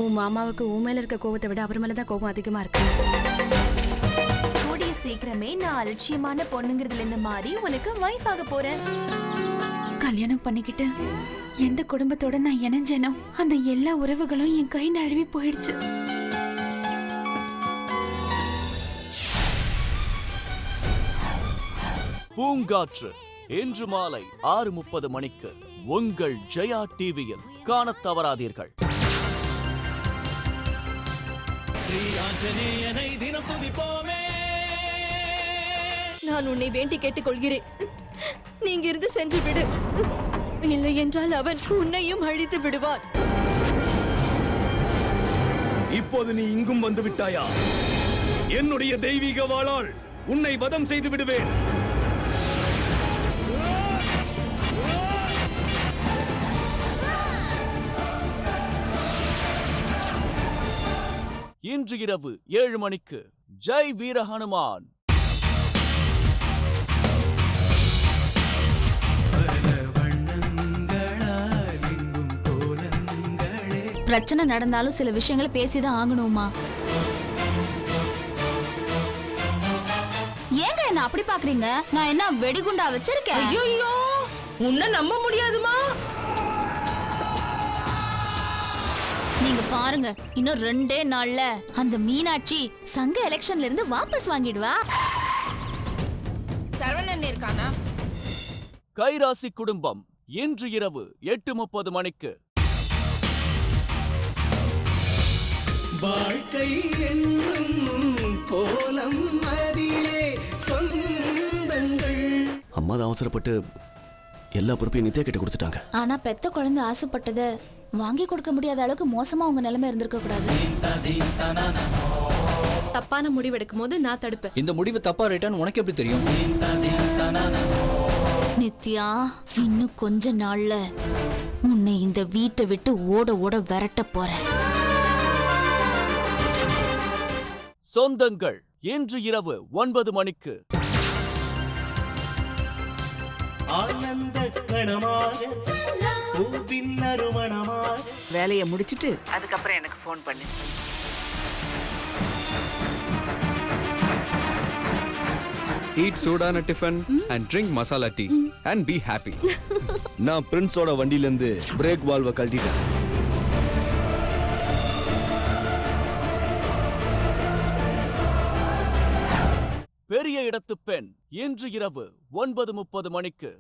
உன் மாமாவுக்கு உன் மேல இருக்க கோபத்தை விட அவர் மேலதான் கோபம் அதிகமா இருக்கு. கூடிய சீக்கிரமே நான் அலட்சியமான பொண்ணுங்கிறதுல இருந்து மாறி உனக்கு வைஃப் ஆக போறேன். கல்யாணம் பண்ணிக்கிட்டு எந்த குடும்பத்தோட நான் இணைஞ்சேனோ அந்த எல்லா உறவுகளும் என் கை நழுவி போயிடுச்சு. பூங்காற்று இன்று மாலை 6:30 மணிக்கு உங்கள் ஜெயா டிவியில் காணத் தவறாதீர்கள். நான் உன்னை வேண்டி கேட்டுக் கொள்கிறேன், நீங்க இருந்து சென்று விடு. இல்லை என்றால் அவன் உன்னையும் அழித்து விடுவான். இப்போது நீ இங்கும் வந்து விட்டாயா? என்னுடைய தெய்வீக வாளால் உன்னை வதம் செய்து விடுவேன். இன்று இரவு 7 மணிக்கு ஜெய் வீர ஹனுமான். பிரச்சனை நடந்தாலும் சில விஷயங்களை பேசிதான் ஆகணுமா? ஏங்க என்ன அப்படி பாக்குறீங்க? நான் என்ன வெடிகுண்டா வச்சிருக்கேன்? ஐயோ, உன்னை நம்ப முடியாதுமா. நீங்க பாருங்க, இன்னும் 2 நாள்ல அந்த மீனாட்சி சங்க எலெக்ஷன்ல இருந்து வாபஸ் வாங்கிடுவா. சரவணன் இருக்கானா? கைராசி குடும்பம் இன்று இரவு 8:30 மணிக்கு. வாழ்க்கை என்னும் கோலம் அதிலே சொந்தங்கள். அம்மா தான் அவசரப்பட்டு எல்லா பொறுப்பையும் நித்யா கிட்ட கொடுத்துட்டாங்க. ஆனா பெத்த குழந்தை ஆசைப்பட்டதை வாங்கி கொடுக்க முடியாத அளவுக்கு மோசமா உங்க நிலைமை இருந்திருக்க கூடாது. தப்பான முடிவு எடுக்கும் போது நான் தடுப்பேன். இந்த முடிவு தப்பா ரைட்டான்னு உனக்கு எப்படி தெரியும்? நித்யா, இன்னும் கொஞ்ச நாள்ல உன்னை இந்த வீட்டை விட்டு ஓட ஓட விரட்ட போறேன். சொந்தங்கள் இன்று இரவு 9 மணிக்கு. ஆனந்த கணமாக பூவின் நறுமணமாக. வேலையை முடிச்சிட்டு அதுக்கப்புறம் எனக்கு ஃபோன் பண்ணு. Eat சூடான tiffin and drink masala tea and be happy. நான் பிரின்ஸோட வண்டியில இருந்து பிரேக் வால்வை கழட்டிட்டேன். பெரிய இடத்து பெண் இன்று இரவு 9:30 மணிக்கு.